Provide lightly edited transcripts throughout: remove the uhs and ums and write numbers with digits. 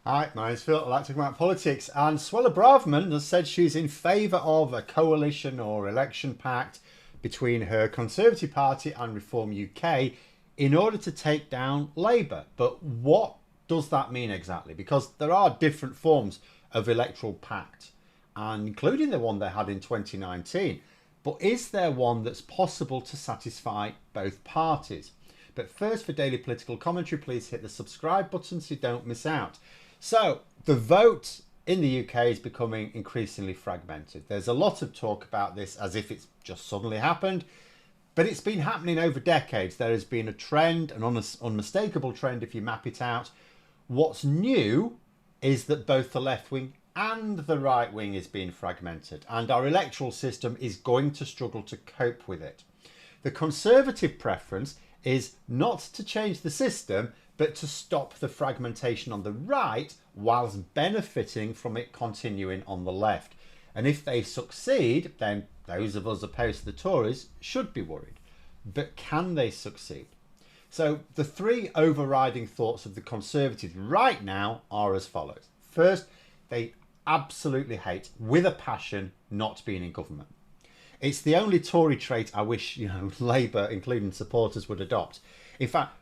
Hi, my name's Phil. I like talking about politics. And Suella Braverman has said she's in favour of a coalition or election pact between her Conservative Party and Reform UK in order to take down Labour. But what does that mean exactly? Because there are different forms of electoral pact, and including the one they had in 2019. But is there one that's possible to satisfy both parties? But first, for daily political commentary, please hit the subscribe button so you don't miss out. So the vote in the UK is becoming increasingly fragmented. There's a lot of talk about this as if it's just suddenly happened, but it's been happening over decades. There has been a trend, an unmistakable trend if you map it out. What's new is that both the left wing and the right wing is being fragmented, and our electoral system is going to struggle to cope with it. The Conservative preference is not to change the system, but to stop the fragmentation on the right whilst benefiting from it continuing on the left. And if they succeed, then those of us opposed to the Tories should be worried. But can they succeed? So the three overriding thoughts of the Conservatives right now are as follows. First, they absolutely hate, with a passion, not being in government. It's the only Tory trait I wish, Labour, including supporters, would adopt. In fact,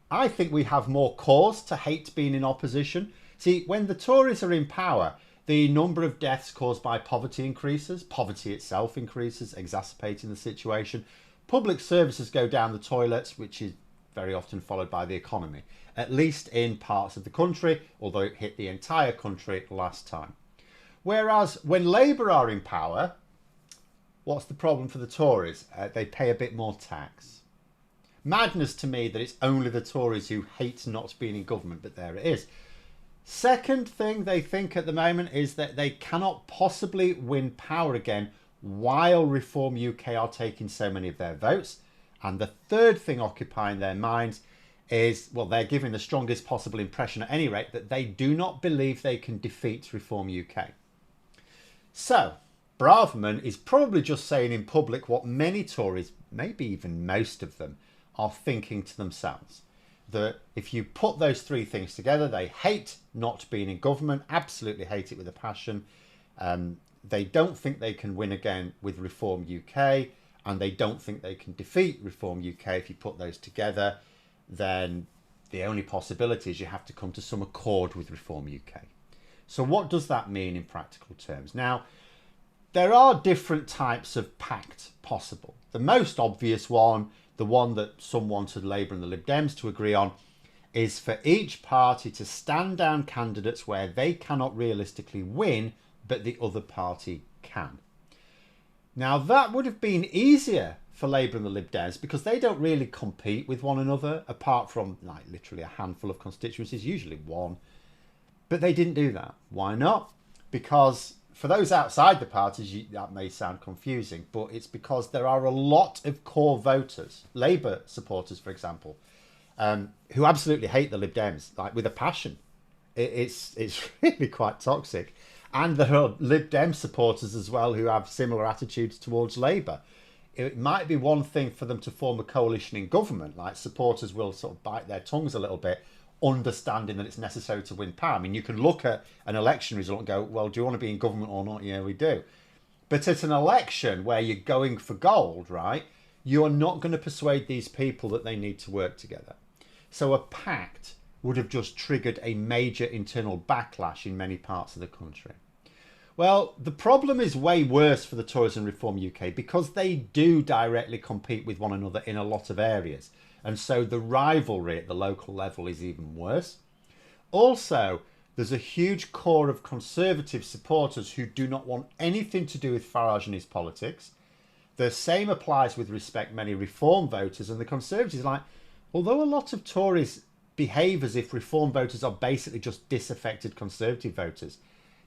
I think we have more cause to hate being in opposition. See, when the Tories are in power, the number of deaths caused by poverty increases, poverty itself increases, exacerbating the situation. Public services go down the toilets, which is very often followed by the economy, at least in parts of the country, although it hit the entire country last time. Whereas when Labour are in power, what's the problem for the Tories? They pay a bit more tax. Madness to me that it's only the Tories who hate not being in government, but there it is. Second thing they think at the moment is that they cannot possibly win power again while Reform UK are taking so many of their votes. And the third thing occupying their minds is, well, they're giving the strongest possible impression at any rate that they do not believe they can defeat Reform UK. So Braverman is probably just saying in public what many Tories, maybe even most of them, are thinking to themselves. That if you put those three things together, they hate not being in government, absolutely hate it with a passion. They don't think they can win again with Reform UK, and they don't think they can defeat Reform UK. If you put those together, then the only possibility is you have to come to some accord with Reform UK. So what does that mean in practical terms? Now, there are different types of pact possible. The most obvious one, the one that some wanted Labour and the Lib Dems to agree on, is for each party to stand down candidates where they cannot realistically win, but the other party can. Now, that would have been easier for Labour and the Lib Dems because they don't really compete with one another, apart from like literally a handful of constituencies, usually one. But they didn't do that. Why not? Because for those outside the parties, that may sound confusing, but it's because there are a lot of core voters, Labour supporters, for example, who absolutely hate the Lib Dems, like with a passion. It's really quite toxic. And there are Lib Dem supporters as well who have similar attitudes towards Labour. It might be one thing for them to form a coalition in government, like supporters will sort of bite their tongues a little bit, understanding that it's necessary to win power. I mean, you can look at an election result and go, well, do you want to be in government or not? Yeah, we do. But at an election where you're going for gold, right, you're not going to persuade these people that they need to work together. So a pact would have just triggered a major internal backlash in many parts of the country. Well, the problem is way worse for the Tories and Reform UK because they do directly compete with one another in a lot of areas. And so the rivalry at the local level is even worse. Also, there's a huge core of Conservative supporters who do not want anything to do with Farage and his politics. The same applies with respect many Reform voters, and the Conservatives are like, although a lot of Tories behave as if Reform voters are basically just disaffected Conservative voters,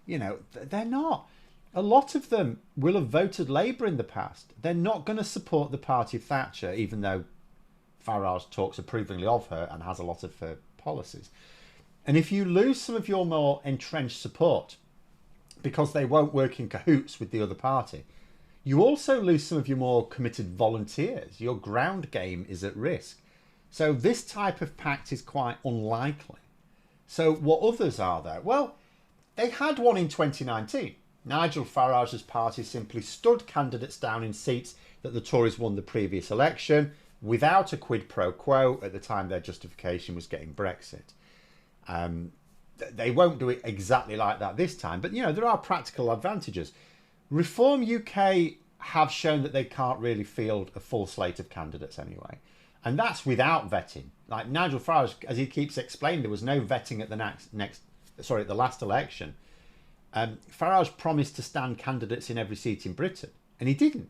they're not. A lot of them will have voted Labour in the past. They're not going to support the party of Thatcher, even though Farage talks approvingly of her and has a lot of her policies. And if you lose some of your more entrenched support because they won't work in cahoots with the other party, you also lose some of your more committed volunteers. Your ground game is at risk. So this type of pact is quite unlikely. So what others are there? Well, they had one in 2019. Nigel Farage's party simply stood candidates down in seats that the Tories won the previous election without a quid pro quo. At the time, their justification was getting Brexit. They won't do it exactly like that this time, but there are practical advantages. Reform UK have shown that they can't really field a full slate of candidates anyway, and that's without vetting. Like Nigel Farage, as he keeps explaining, there was no vetting at the last election. Farage promised to stand candidates in every seat in Britain, and he didn't.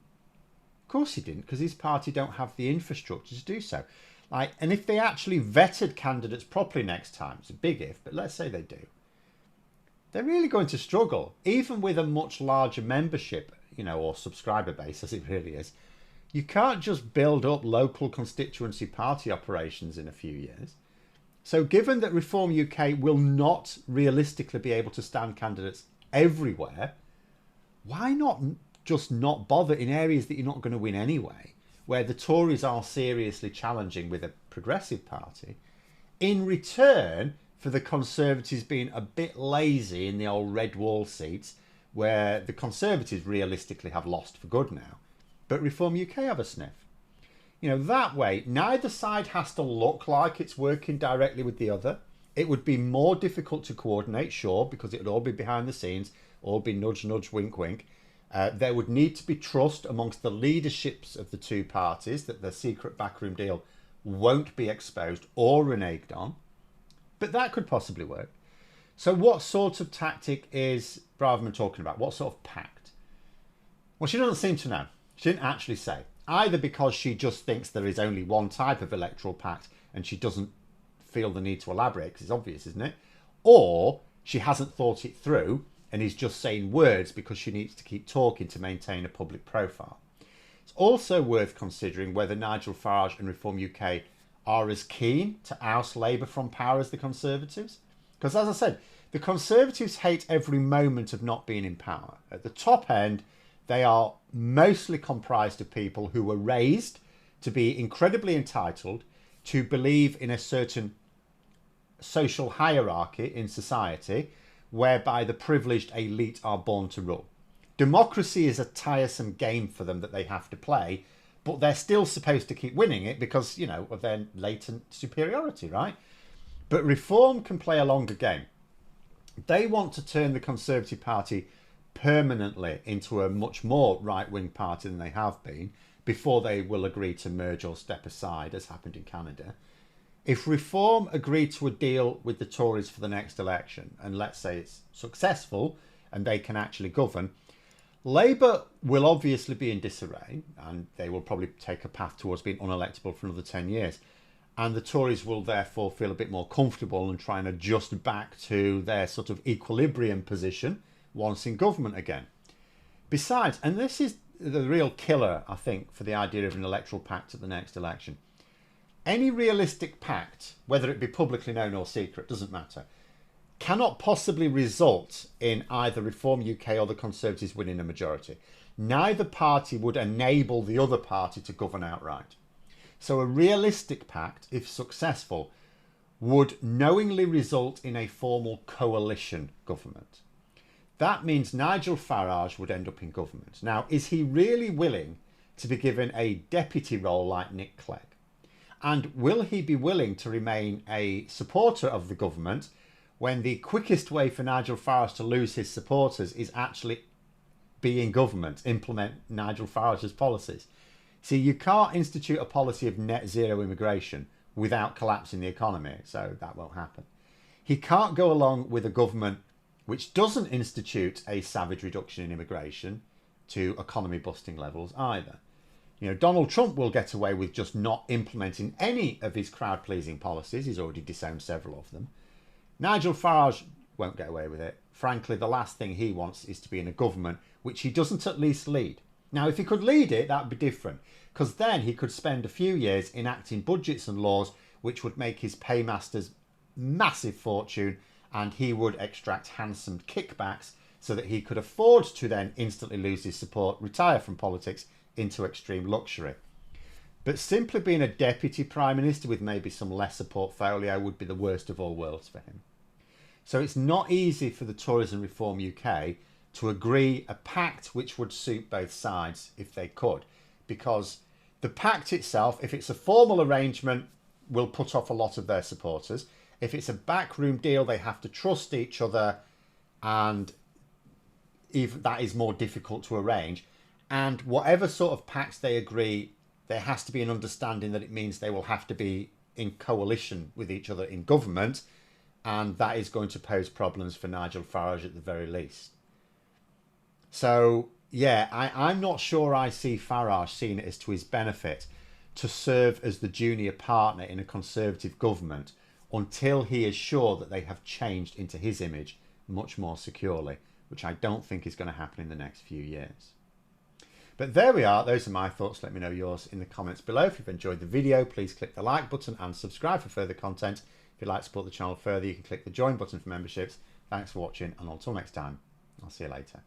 Of course he didn't, because his party don't have the infrastructure to do so. And if they actually vetted candidates properly next time, it's a big if, but let's say they do, they're really going to struggle, even with a much larger membership, or subscriber base, as it really is. You can't just build up local constituency party operations in a few years. So given that Reform UK will not realistically be able to stand candidates everywhere, why not just not bother in areas that you're not going to win anyway, where the Tories are seriously challenging with a progressive party, in return for the Conservatives being a bit lazy in the old red wall seats, where the Conservatives realistically have lost for good now, but Reform UK have a sniff. That way, neither side has to look like it's working directly with the other. It would be more difficult to coordinate, sure, because it would all be behind the scenes, all be nudge, nudge, wink, wink. There would need to be trust amongst the leaderships of the two parties that the secret backroom deal won't be exposed or reneged on. But that could possibly work. So what sort of tactic is Braverman talking about? What sort of pact? Well, she doesn't seem to know. She didn't actually say. Either because she just thinks there is only one type of electoral pact and she doesn't feel the need to elaborate, because it's obvious, isn't it? Or she hasn't thought it through and is just saying words because she needs to keep talking to maintain a public profile. It's also worth considering whether Nigel Farage and Reform UK are as keen to oust Labour from power as the Conservatives. Because as I said, the Conservatives hate every moment of not being in power. At the top end, they are mostly comprised of people who were raised to be incredibly entitled, to believe in a certain social hierarchy in society, whereby the privileged elite are born to rule. Democracy is a tiresome game for them that they have to play, but they're still supposed to keep winning it because, of their latent superiority, right? But Reform can play a longer game. They want to turn the Conservative Party permanently into a much more right-wing party than they have been before they will agree to merge or step aside, as happened in Canada. If Reform agreed to a deal with the Tories for the next election, and let's say it's successful and they can actually govern, Labour will obviously be in disarray and they will probably take a path towards being unelectable for another 10 years. And the Tories will therefore feel a bit more comfortable and try and adjust back to their sort of equilibrium position once in government again. Besides, and this is the real killer, I think, for the idea of an electoral pact at the next election, any realistic pact, whether it be publicly known or secret, doesn't matter, cannot possibly result in either Reform UK or the Conservatives winning a majority. Neither party would enable the other party to govern outright. So a realistic pact, if successful, would knowingly result in a formal coalition government. That means Nigel Farage would end up in government. Now, is he really willing to be given a deputy role like Nick Clegg? And will he be willing to remain a supporter of the government when the quickest way for Nigel Farage to lose his supporters is actually be in government, implement Nigel Farage's policies? See, you can't institute a policy of net zero immigration without collapsing the economy, so that won't happen. He can't go along with a government which doesn't institute a savage reduction in immigration to economy busting levels either. Donald Trump will get away with just not implementing any of his crowd-pleasing policies. He's already disowned several of them. Nigel Farage won't get away with it. Frankly, the last thing he wants is to be in a government which he doesn't at least lead. Now, if he could lead it, that would be different, because then he could spend a few years enacting budgets and laws which would make his paymasters massive fortune, and he would extract handsome kickbacks so that he could afford to then instantly lose his support, retire from politics into extreme luxury. But simply being a deputy prime minister with maybe some lesser portfolio would be the worst of all worlds for him. So it's not easy for the Tories and Reform UK to agree a pact which would suit both sides if they could, because the pact itself, if it's a formal arrangement, will put off a lot of their supporters. If it's a backroom deal, they have to trust each other, and even that is more difficult to arrange. And whatever sort of pact they agree, there has to be an understanding that it means they will have to be in coalition with each other in government, and that is going to pose problems for Nigel Farage at the very least. So yeah, I'm not sure I see Farage seeing it as to his benefit to serve as the junior partner in a Conservative government until he is sure that they have changed into his image much more securely, which I don't think is going to happen in the next few years. But there we are. Those are my thoughts. Let me know yours in the comments below. If you've enjoyed the video, please click the like button and subscribe for further content. If you'd like to support the channel further, you can click the join button for memberships. Thanks for watching, and until next time, I'll see you later.